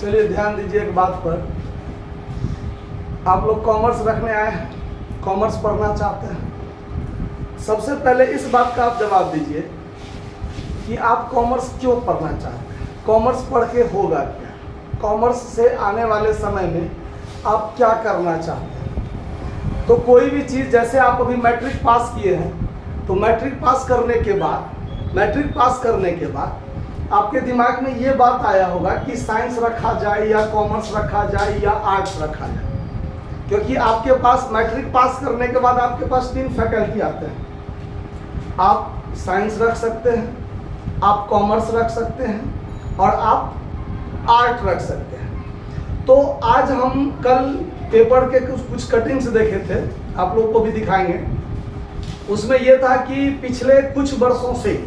चलिए ध्यान दीजिए एक बात पर। आप लोग कॉमर्स रखने आए हैं, कॉमर्स पढ़ना चाहते हैं। सबसे पहले इस बात का आप जवाब दीजिए कि आप कॉमर्स क्यों पढ़ना चाहते हैं, कॉमर्स पढ़ के होगा क्या, कॉमर्स से आने वाले समय में आप क्या करना चाहते हैं। तो कोई भी चीज़, जैसे आप अभी मैट्रिक पास किए हैं, तो मैट्रिक पास करने के बाद आपके दिमाग में ये बात आया होगा कि साइंस रखा जाए या कॉमर्स रखा जाए या आर्ट्स रखा जाए, क्योंकि आपके पास मैट्रिक पास करने के बाद आपके पास 3 फैकल्टी आते हैं। आप साइंस रख सकते हैं, आप कॉमर्स रख सकते हैं और आप आर्ट रख सकते हैं। तो आज हम कल पेपर के कुछ कटिंग्स देखे थे, आप लोगों को भी दिखाएंगे। उसमें यह था कि पिछले कुछ वर्षों से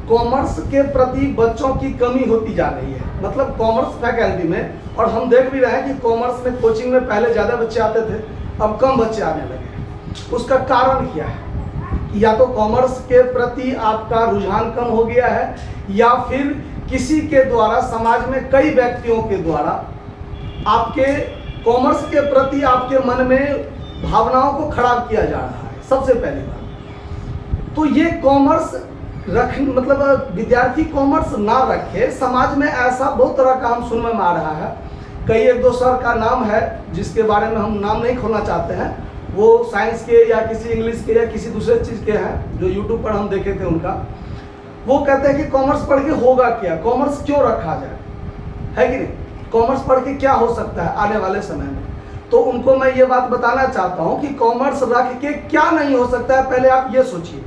कॉमर्स के प्रति बच्चों की कमी होती जा रही है, मतलब कॉमर्स फैकल्टी में। और हम देख भी रहे हैं कि कॉमर्स में कोचिंग में पहले ज़्यादा बच्चे आते थे, अब कम बच्चे आने लगे। उसका कारण क्या है? या तो कॉमर्स के प्रति आपका रुझान कम हो गया है, या फिर किसी के द्वारा, समाज में कई व्यक्तियों के द्वारा आपके कॉमर्स के प्रति आपके मन में भावनाओं को खराब किया जा रहा है। सबसे पहली बात तो ये कॉमर्स मतलब विद्यार्थी कॉमर्स ना रखे। समाज में ऐसा बहुत तरह का हम सुनने में आ रहा है। कई एक दो सर का नाम है जिसके बारे में हम नाम नहीं खोलना चाहते हैं, वो साइंस के या किसी इंग्लिश के या किसी दूसरे चीज़ के हैं, जो यूट्यूब पर हम देखे थे उनका। वो कहते हैं कि कॉमर्स पढ़ के होगा क्या, कॉमर्स क्यों रखा जाए, है कि नहीं, कॉमर्स पढ़ के क्या हो सकता है आने वाले समय में। तो उनको मैं ये बात बताना चाहता हूँ कि कॉमर्स रख के क्या नहीं हो सकता है। पहले आप ये सोचिए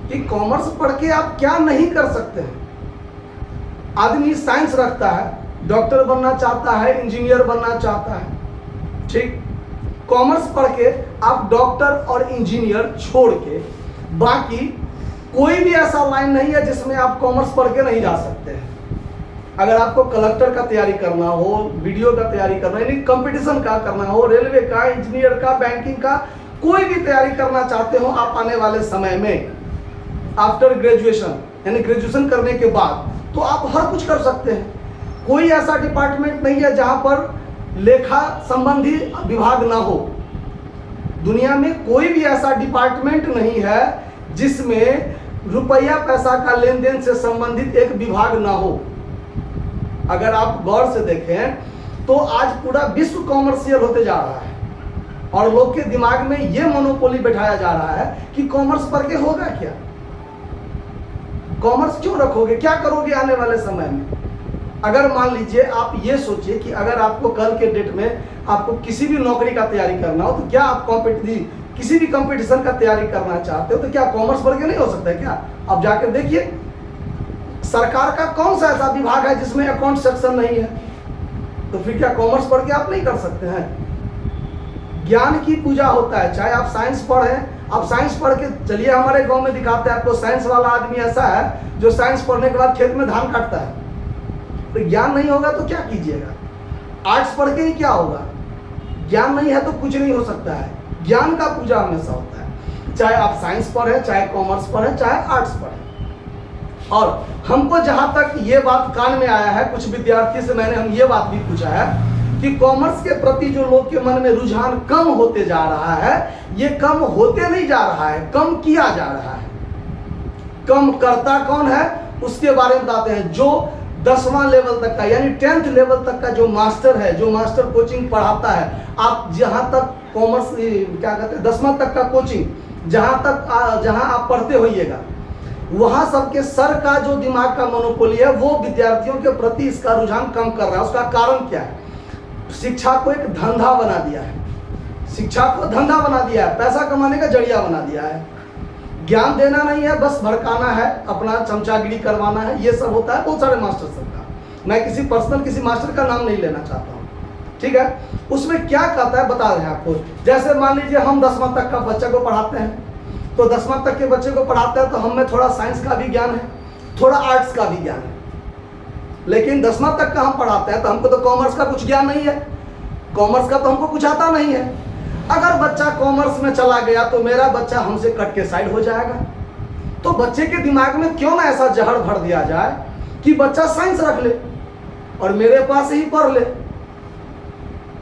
कि कॉमर्स पढ़ के आप क्या नहीं कर सकते हैं। आदमी साइंस रखता है, डॉक्टर बनना चाहता है, इंजीनियर बनना चाहता है, ठीक। कॉमर्स पढ़ के आप डॉक्टर और इंजीनियर छोड़ के बाकी कोई भी ऐसा लाइन नहीं है जिसमें आप कॉमर्स पढ़ के नहीं जा सकते हैं। अगर आपको कलेक्टर का तैयारी करना हो, वीडियो का तैयारी करना, यानी कंपटीशन का करना हो, रेलवे का, इंजीनियर का, बैंकिंग का, कोई भी तैयारी करना चाहते हो आप आने वाले समय में, आफ्टर ग्रेजुएशन यानी ग्रेजुएशन करने के बाद, तो आप हर कुछ कर सकते हैं। कोई ऐसा डिपार्टमेंट नहीं है जहां पर लेखा संबंधी विभाग ना हो। दुनिया में कोई भी ऐसा डिपार्टमेंट नहीं है जिसमें रुपया पैसा का लेन देन से संबंधित एक विभाग ना हो। अगर आप गौर से देखें तो आज पूरा विश्व कॉमर्शियल होते जा रहा है और लोग के दिमाग में यह मोनोपोली बैठाया जा रहा है कि कॉमर्स पढ़ के होगा क्या, कॉमर्स क्यों रखोगे, क्या करोगे आने वाले समय में। अगर मान लीजिए आप ये सोचिए कि अगर आपको कल के डेट में आपको किसी भी नौकरी का तैयारी करना हो, तो क्या आप किसी भी कंपटीशन का तैयारी करना चाहते हो, तो क्या कॉमर्स पढ़ के नहीं हो सकता है क्या। अब जाकर देखिए सरकार का कौन सा ऐसा विभाग है जिसमें अकाउंट सेक्शन नहीं है, तो फिर क्या कॉमर्स पढ़ के आप नहीं कर सकते हैं। ज्ञान की पूजा होता है, चाहे आप साइंस पढ़ें। आप साइंस पढ़ के चलिए, हमारे गांव में दिखाते हैं आपको, साइंस वाला आदमी ऐसा है जो साइंस पढ़ने के बाद खेत में धान काटता है। तो ज्ञान नहीं होगा तो क्या कीजिएगा। आर्ट्स पढ़ के ही क्या होगा, ज्ञान नहीं है तो कुछ नहीं हो सकता है। ज्ञान का पूजा हमेशा होता है, चाहे आप साइंस पढ़ें, चाहे कॉमर्स पढ़ें, चाहे आर्ट्स पढ़ें। और हमको जहां तक ये बात कान में आया है, कुछ विद्यार्थी से हम ये बात भी पूछा है कि कॉमर्स के प्रति जो लोग के मन में रुझान कम होते जा रहा है, ये कम होते नहीं जा रहा है, कम किया जा रहा है। कम करता कौन है उसके बारे में बताते हैं। जो 10वां लेवल तक का यानी 10th लेवल तक का जो मास्टर है, जो मास्टर कोचिंग पढ़ाता है, आप जहां तक कॉमर्स क्या कहते हैं 10वां तक का कोचिंग जहां आप पढ़ते होइएगा, वहां सबके सर का जो दिमाग का मोनोपोली है वो विद्यार्थियों के प्रति इसका रुझान कम कर रहा है। उसका कारण क्या है? शिक्षा को एक धंधा बना दिया है, शिक्षा को धंधा बना दिया है, पैसा कमाने का जरिया बना दिया है। ज्ञान देना नहीं है, बस भड़काना है, अपना चमचागिरी करवाना है, ये सब होता है बहुत सारे मास्टर सबका। मैं किसी मास्टर का नाम नहीं लेना चाहता हूँ, ठीक है। उसमें क्या कहता है बता रहे हैं आपको। जैसे मान लीजिए हम 10वां तक का बच्चे को पढ़ाते हैं, तो 10वां तक के बच्चे को पढ़ाते हैं तो हमें थोड़ा साइंस का भी ज्ञान है, थोड़ा आर्ट्स का भी ज्ञान है। लेकिन 10वां तक का हम पढ़ाते हैं तो हमको तो कॉमर्स का कुछ ज्ञान नहीं है, कॉमर्स का तो हमको कुछ आता नहीं है। अगर बच्चा कॉमर्स में चला गया तो मेरा बच्चा हमसे कट के साइड हो जाएगा। तो बच्चे के दिमाग में क्यों ना ऐसा जहर भर दिया जाए कि बच्चा साइंस रख ले और मेरे पास ही पढ़ ले।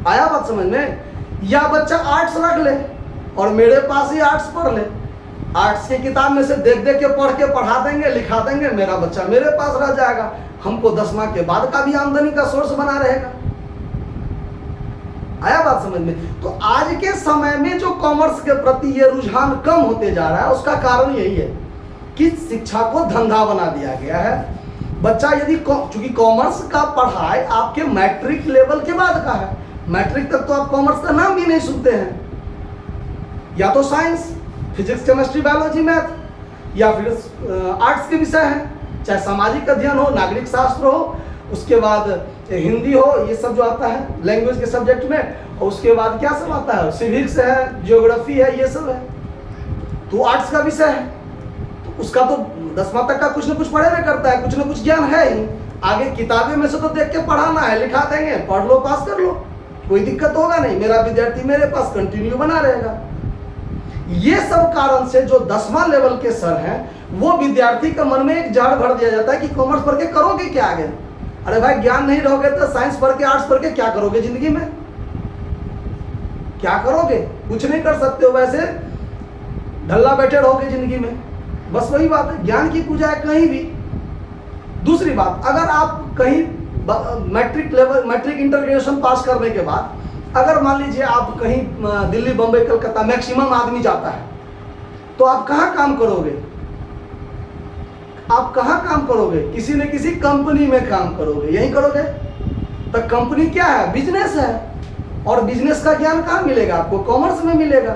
आया बात समझ में? या बच्चा आर्ट्स रख ले और मेरे पास ही आर्ट्स पढ़ ले। आर्ट्स की किताब में से देख देख के पढ़ के पढ़ा देंगे, लिखा देंगे, मेरा बच्चा मेरे पास रह जाएगा, हमको 10वां के बाद का भी आमदनी का सोर्स बना रहेगा। आया बात समझ में? तो आज के समय में जो कॉमर्स के प्रति ये रुझान कम होते जा रहा है, उसका कारण यही है कि शिक्षा को धंधा बना दिया गया है। बच्चा यदि चूंकि कॉमर्स का पढ़ाई आपके मैट्रिक लेवल के बाद का है, मैट्रिक तक तो आप कॉमर्स का नाम भी नहीं सुनते हैं। या तो science, physics, chemistry, biology, math, या फिर आर्ट्स के विषय हैं, चाहे सामाजिक अध्ययन हो, नागरिक शास्त्र हो, उसके बाद हिंदी हो, ये सब जो आता है लैंग्वेज के सब्जेक्ट में, और उसके बाद क्या सब आता है, सिविक्स है, ज्योग्राफी है, ये सब है, तो आर्ट्स का विषय है। तो उसका तो 10वां तक का कुछ न कुछ पढ़े ना करता है, कुछ न कुछ ज्ञान है ही। आगे किताबें में से तो देख के पढ़ाना है, लिखा देंगे, पढ़ लो, पास कर लो, कोई दिक्कत होगा नहीं, मेरा विद्यार्थी मेरे पास कंटिन्यू बना रहेगा। ये सब कारण से जो 10वां लेवल के सर हैं, वो विद्यार्थी के मन में एक जहर भर दिया जाता है कि कॉमर्स पढ़ के करोगे क्या आगे? अरे भाई, ज्ञान नहीं रहोगे तो साइंस पढ़ के, आर्ट्स पढ़ के क्या करोगे जिंदगी में? क्या करोगे? कुछ नहीं कर सकते हो, वैसे ढल्ला बैठे रहोगे जिंदगी में। बस वही बात है, ज्ञान की पूजा है कहीं भी। दूसरी बात, अगर आप कहीं matric level, matric inter graduation pass करने के बाद अगर मान लीजिए आप कहीं दिल्ली, बम्बई, कलकत्ता मैक्सिमम आदमी जाता है, तो आप कहाँ काम करोगे? आप कहाँ काम करोगे? किसी न किसी कंपनी में काम करोगे, यही करोगे। तो कंपनी क्या है? बिजनेस है। और बिजनेस का ज्ञान कहाँ मिलेगा आपको? कॉमर्स में मिलेगा।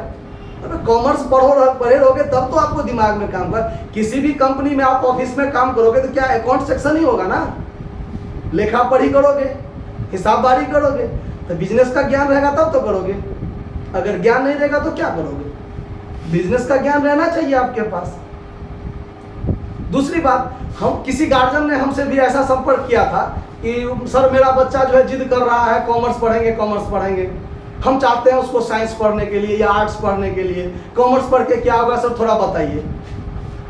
अगर कॉमर्स पढ़े रहोगे तब तो आपको दिमाग में काम कर। किसी भी कंपनी में आप ऑफिस में काम करोगे तो क्या अकाउंट सेक्शन ही होगा ना, लेखा पढ़ी करोगे, हिसाबबारी करोगे, तो बिजनेस का ज्ञान रहेगा तब तो करोगे। अगर ज्ञान नहीं रहेगा तो क्या करोगे? बिजनेस का ज्ञान रहना चाहिए आपके पास। दूसरी बात, हम किसी गार्जियन ने हमसे भी ऐसा संपर्क किया था कि सर मेरा बच्चा जो है जिद कर रहा है कॉमर्स पढ़ेंगे, कॉमर्स पढ़ेंगे, हम चाहते हैं उसको साइंस पढ़ने के लिए या आर्ट्स पढ़ने के लिए, कॉमर्स पढ़ के क्या होगा सर, थोड़ा बताइए।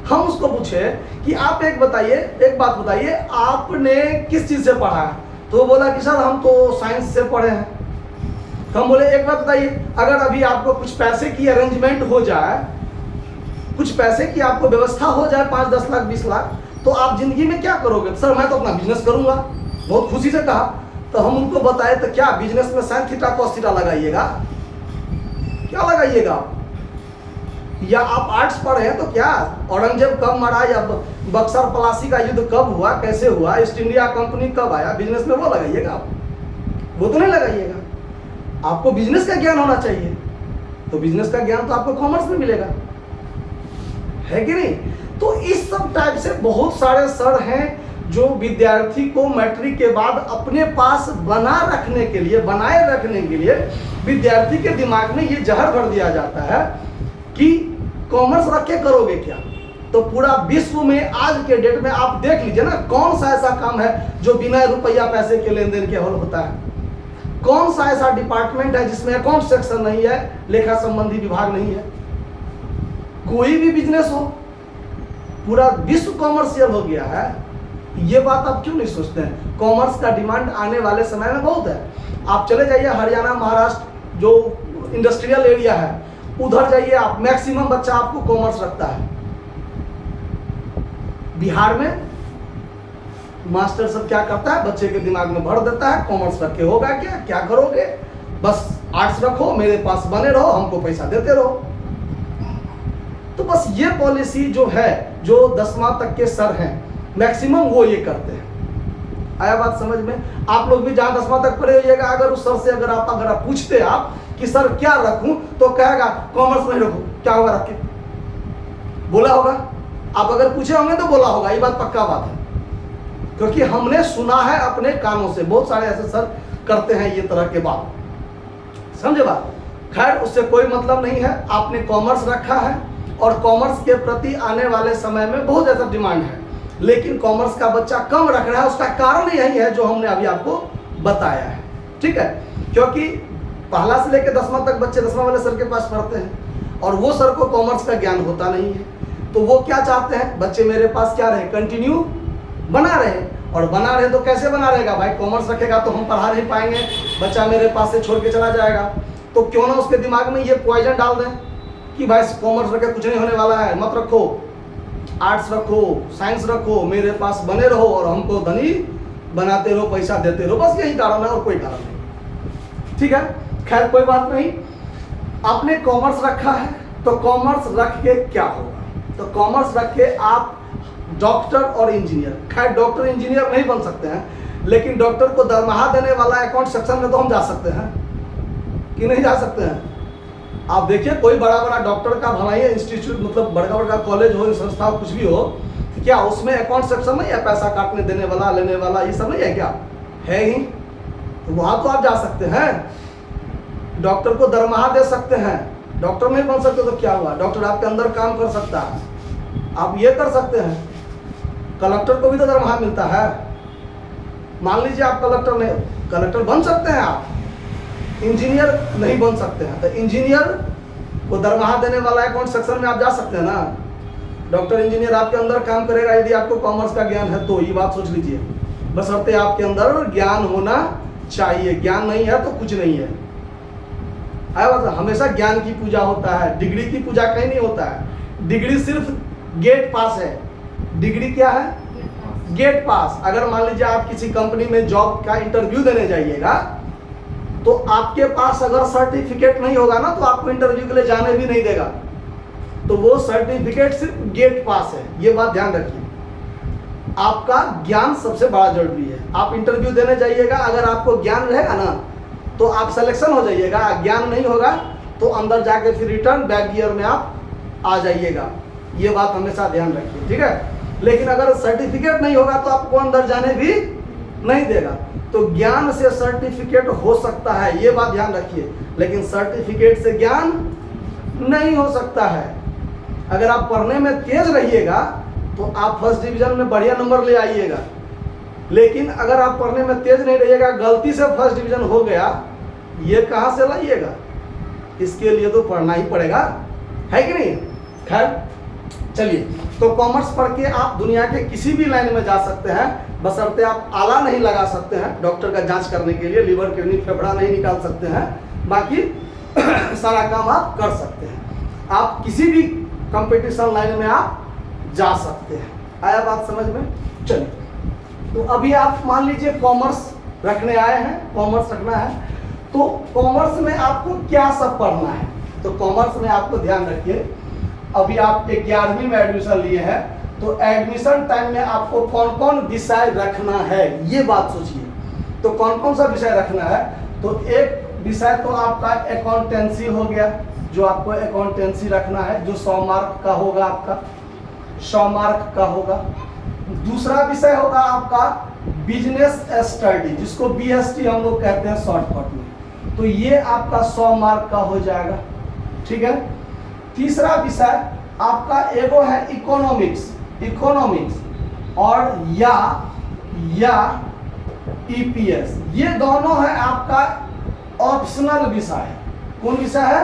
हम उसको पूछे कि आप एक बात बताइए, आपने किस चीज़ से पढ़ा है? तो वो बोला कि सर हम तो साइंस से पढ़े हैं। तो हम बोले एक बात बताइए, अगर अभी आपको कुछ पैसे की अरेंजमेंट हो जाए, कुछ पैसे की आपको व्यवस्था हो जाए, 5, 10 लाख, 20 लाख, तो आप जिंदगी में क्या करोगे? सर मैं तो अपना बिजनेस करूंगा। बहुत खुशी से कहा। तो हम उनको बताए तो क्या बिजनेस में साइन थीटा कॉस थीटा लगाइएगा? क्या लगाइएगा? या आप आर्ट्स पढ़े हैं तो क्या औरंगजेब कब मरा, या बक्सर पलासी का युद्ध कब हुआ, कैसे हुआ, ईस्ट इंडिया कंपनी कब आया, बिजनेस में वो लगाइएगा आप? वो तो नहीं लगाइएगा। आपको बिजनेस का ज्ञान होना चाहिए। तो बिजनेस का ज्ञान तो आपको कॉमर्स में मिलेगा, है कि नहीं? तो इस सब टाइप से बहुत सारे सर हैं जो विद्यार्थी को मैट्रिक के बाद अपने पास बनाए रखने के लिए विद्यार्थी के दिमाग में ये जहर भर दिया जाता है कि कॉमर्स रख के करोगे क्या। तो पूरा विश्व में आज के डेट में आप देख लीजिए ना, कौन सा ऐसा काम है जो बिना रुपया पैसे के लेन देन के हल होता है? कौन सा ऐसा डिपार्टमेंट है जिसमें अकाउंट सेक्शन नहीं है, लेखा संबंधी विभाग नहीं है? कोई भी बिजनेस हो, पूरा विश्व कॉमर्शियल हो गया है। ये बात आप क्यों नहीं सोचते हैं? कॉमर्स का डिमांड आने वाले समय में बहुत है। आप चले जाइए हरियाणा, महाराष्ट्र जो इंडस्ट्रियल एरिया है, उधर जाइए आप, मैक्सिमम बच्चा आपको कॉमर्स रखता है। बिहार में मास्टर सब क्या करता है, बच्चे के दिमाग में भर देता है कॉमर्स रख के होगा क्या, क्या करोगे, बस आर्ट्स रखो, मेरे पास बने रहो, हमको पैसा देते रहो। तो बस ये पॉलिसी जो है, जो 10वां तक के सर हैं मैक्सिमम वो ये करते हैं। आया बात समझ में? आप लोग भी जहां 10वां तक पढ़े होइएगा, अगर उस सर से अगर आप पूछते आप कि सर क्या रखूं, तो कहेगा कॉमर्स नहीं रखो। क्या होगा रख के? बोला होगा। आप अगर पूछे होंगे तो बोला होगा, ये बात पक्का बात है, क्योंकि हमने सुना है अपने कानों से। बहुत सारे ऐसे सर करते हैं ये तरह के बात, समझे बात? खैर उससे कोई मतलब नहीं है। आपने कॉमर्स रखा है और कॉमर्स के प्रति आने वाले समय में बहुत ज़्यादा डिमांड है, लेकिन कॉमर्स का बच्चा कम रख रहा है। उसका कारण यही है जो हमने अभी आपको बताया है, ठीक है? क्योंकि पहला से लेकर 10वां तक बच्चे 10वां वाले सर के पास पढ़ते हैं और वो सर को कॉमर्स का ज्ञान होता नहीं है। तो वो क्या चाहते हैं, बच्चे मेरे पास क्या रहे, कंटिन्यू बना रहे। और बना रहे तो कैसे बना रहेगा भाई? कॉमर्स रखेगा तो हम पढ़ा नहीं पाएंगे, बच्चा मेरे पास से छोड़ के चला जाएगा। तो क्यों ना उसके दिमाग में ये पॉइजन डाल दें कि भाई कॉमर्स रखे कुछ नहीं होने वाला है, मत रखो, आर्ट्स रखो, साइंस रखो, मेरे पास बने रहो और हमको धनी बनाते रहो, पैसा देते रहो। बस यही कारण है और कोई कारण नहीं। ठीक है, खैर कोई बात नहीं। आपने कॉमर्स रखा है तो कॉमर्स रख के क्या होगा? तो कॉमर्स रख के आप डॉक्टर और इंजीनियर, खैर डॉक्टर इंजीनियर नहीं बन सकते हैं, लेकिन डॉक्टर को दरमाहा देने वाला अकाउंट सेक्शन में तो हम जा सकते हैं कि नहीं जा सकते हैं? आप देखिए कोई बड़ा बड़ा डॉक्टर का भलाई इंस्टीट्यूट, मतलब बड़ा बड़ा कॉलेज हो, संस्था हो, कुछ भी हो, क्या उसमें अकाउंट सेक्शन नहीं है? पैसा काटने देने वाला, लेने वाला, ये सब नहीं है क्या? है ही। तो वहाँ तो आप जा सकते हैं, डॉक्टर को दरमाहा दे सकते हैं। डॉक्टर नहीं बन सकते तो क्या हुआ? डॉक्टर आपके अंदर काम कर सकता है, आप ये कर सकते हैं। कलेक्टर को भी तो दरमाहा मिलता है। मान लीजिए आप कलेक्टर बन सकते हैं, आप इंजीनियर नहीं बन सकते हैं, तो इंजीनियर को दरमाहा देने वाला अकाउंट सेक्शन में आप जा सकते हैं ना। डॉक्टर इंजीनियर आपके अंदर काम करेगा यदि आपको कॉमर्स का ज्ञान है तो, ये बात सोच लीजिए। बशर्ते आपके अंदर ज्ञान होना चाहिए, ज्ञान नहीं है तो कुछ नहीं है। हमेशा ज्ञान की पूजा होता है, डिग्री की पूजा कहीं नहीं होता है। डिग्री सिर्फ गेट पास है। डिग्री क्या है? गेट पास। अगर मान लीजिए आप किसी कंपनी में जॉब का इंटरव्यू देने जाइएगा तो आपके पास अगर सर्टिफिकेट नहीं होगा ना तो आपको इंटरव्यू के लिए जाने भी नहीं देगा। तो वो सर्टिफिकेट सिर्फ गेट पास है, ये बात ध्यान रखिए। आपका ज्ञान सबसे बड़ा जरूरी है। आप इंटरव्यू देने जाइएगा, अगर आपको ज्ञान रहेगा ना तो आप सिलेक्शन हो जाइएगा, ज्ञान नहीं होगा तो अंदर जाके फिर रिटर्न बैक गियर में आप आ जाइएगा। ये बात हमेशा ध्यान रखिए, ठीक है। लेकिन अगर सर्टिफिकेट नहीं होगा तो आपको अंदर जाने भी नहीं देगा। तो ज्ञान से सर्टिफिकेट हो सकता है, ये बात ध्यान रखिए, लेकिन सर्टिफिकेट से ज्ञान नहीं हो सकता है। अगर आप पढ़ने में तेज रहिएगा तो आप फर्स्ट डिवीजन में बढ़िया नंबर ले आइएगा, लेकिन अगर आप पढ़ने में तेज नहीं रहिएगा, गलती से फर्स्ट डिवीजन हो गया, ये कहाँ से लाइएगा? इसके लिए तो पढ़ना ही पड़ेगा, है कि नहीं। खैर चलिए, तो कॉमर्स पढ़ के आप दुनिया के किसी भी लाइन में जा सकते हैं, बशर्ते आप आला नहीं लगा सकते हैं डॉक्टर का जांच करने के लिए, लिवर किडनी फेफड़ा नहीं निकाल सकते हैं, बाकी सारा काम आप कर सकते हैं। आप किसी भी कंपटीशन लाइन में आप जा सकते हैं। आया बात समझ में? चलिए, तो अभी आप मान लीजिए कॉमर्स रखने आए हैं, कॉमर्स रखना है, तो कॉमर्स में आपको क्या सब पढ़ना है? तो कॉमर्स में आपको ध्यान रखिए, अभी आप 11वीं में एडमिशन लिए हैं, तो एडमिशन टाइम में आपको कौन कौन विषय रखना है, ये बात सोचिए। तो कौन कौन सा विषय रखना है? तो एक विषय तो आपका अकाउंटेंसी हो गया, जो आपको अकाउंटेंसी रखना है, जो 100 मार्क का होगा, आपका 100 मार्क का होगा। दूसरा विषय होगा आपका बिजनेस स्टडी, जिसको BST हम लोग कहते हैं शॉर्टकट में, तो ये आपका 100 मार्क का हो जाएगा, ठीक है। तीसरा विषय आपका एगो है इकोनॉमिक्स, और या EPS, ये दोनों है आपका ऑप्शनल विषय है। कौन विषय है?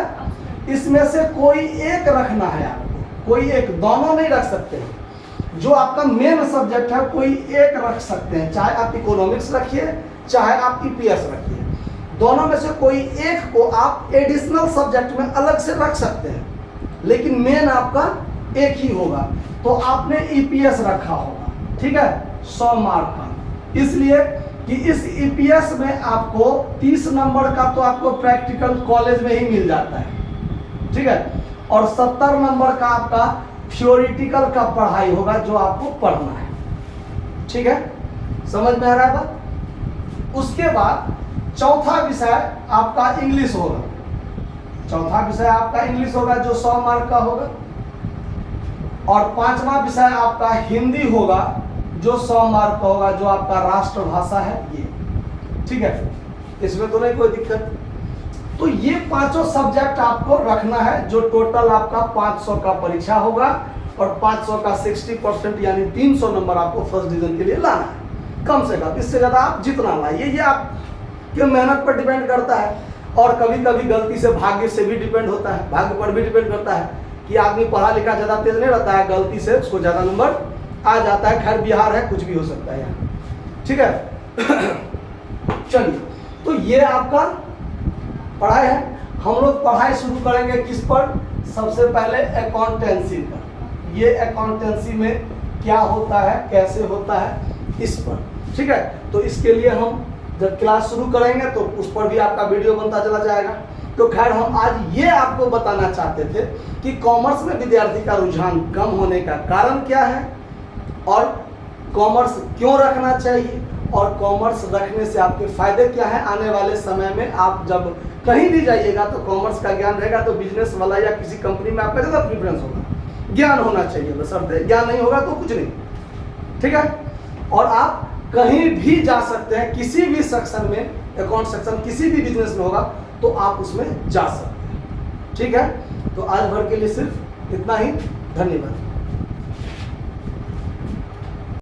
इसमें से कोई एक रखना है आपको, कोई एक, दोनों नहीं रख सकते हैं। जो आपका मेन सब्जेक्ट है कोई एक रख सकते हैं, चाहे आप इकोनॉमिक्स रखिए चाहे आप EPS रखिए, दोनों में से कोई एक को आप एडिशनल सब्जेक्ट में अलग से रख सकते हैं, लेकिन मेन आपका एक ही होगा। तो आपने EPS रखा होगा, ठीक है, 100 मार्क का, इसलिए कि इस EPS में आपको 30 नंबर का तो आपको प्रैक्टिकल कॉलेज में ही मिल जाता है, ठीक है, और 70 नंबर का आपका थ्योरेटिकल का पढ़ाई होगा जो आपको पढ़ना है, ठीक है, समझ में आ रहा है बात। उसके बाद चौथा विषय आपका इंग्लिश होगा, चौथा विषय आपका इंग्लिश होगा जो 100 मार्क का होगा, और पांचवा विषय आपका हिंदी होगा जो 100 मार्क का होगा, जो आपका राष्ट्रभाषा है ये, ठीक है, इसमें तो नहीं कोई दिक्कत। तो ये पांचों सब्जेक्ट आपको रखना है, जो टोटल आपका 500 का परीक्षा होगा, और 500 का 60% यानी 300 नंबर आपको फर्स्ट डिवीजन के लिए लाना है, कम से कम। इससे ज़्यादा आप जितना लाइए, ये आपके मेहनत पर डिपेंड करता है, और कभी कभी गलती से भाग्य से भी डिपेंड होता है, भाग्य पर भी डिपेंड करता है कि आदमी पढ़ा लिखा ज़्यादा तेज नहीं रहता है, गलती से उसको ज़्यादा नंबर आ जाता है। खैर बिहार है, कुछ भी हो सकता है यहाँ, ठीक है। चलिए, तो ये आपका पढ़ाई है। हम लोग पढ़ाई शुरू करेंगे किस पर? सबसे पहले अकाउंटेंसी पर। ये अकाउंटेंसी में क्या होता है, कैसे होता है, इस पर, ठीक है। तो इसके लिए हम जब क्लास शुरू करेंगे तो उस पर भी आपका वीडियो बनता चला जाएगा। तो खैर, हम आज ये आपको बताना चाहते थे कि कॉमर्स में विद्यार्थी का रुझान कम होने का कारण क्या है, और कॉमर्स क्यों रखना चाहिए, और कॉमर्स रखने से आपके फायदे क्या है। आने वाले समय में आप जब कहीं भी जाइएगा तो कॉमर्स का ज्ञान रहेगा तो बिजनेस वाला या किसी कंपनी में आपका ज़्यादा प्रीफरेंस होगा। ज्ञान होना चाहिए बस, अर्थ ज्ञान नहीं होगा तो कुछ नहीं, ठीक है। और आप कहीं भी जा सकते हैं, किसी भी सेक्शन में, अकाउंट सेक्शन किसी भी बिजनेस में होगा तो आप उसमें जा सकते हैं, ठीक है। तो आज भर के लिए सिर्फ इतना ही, धन्यवाद।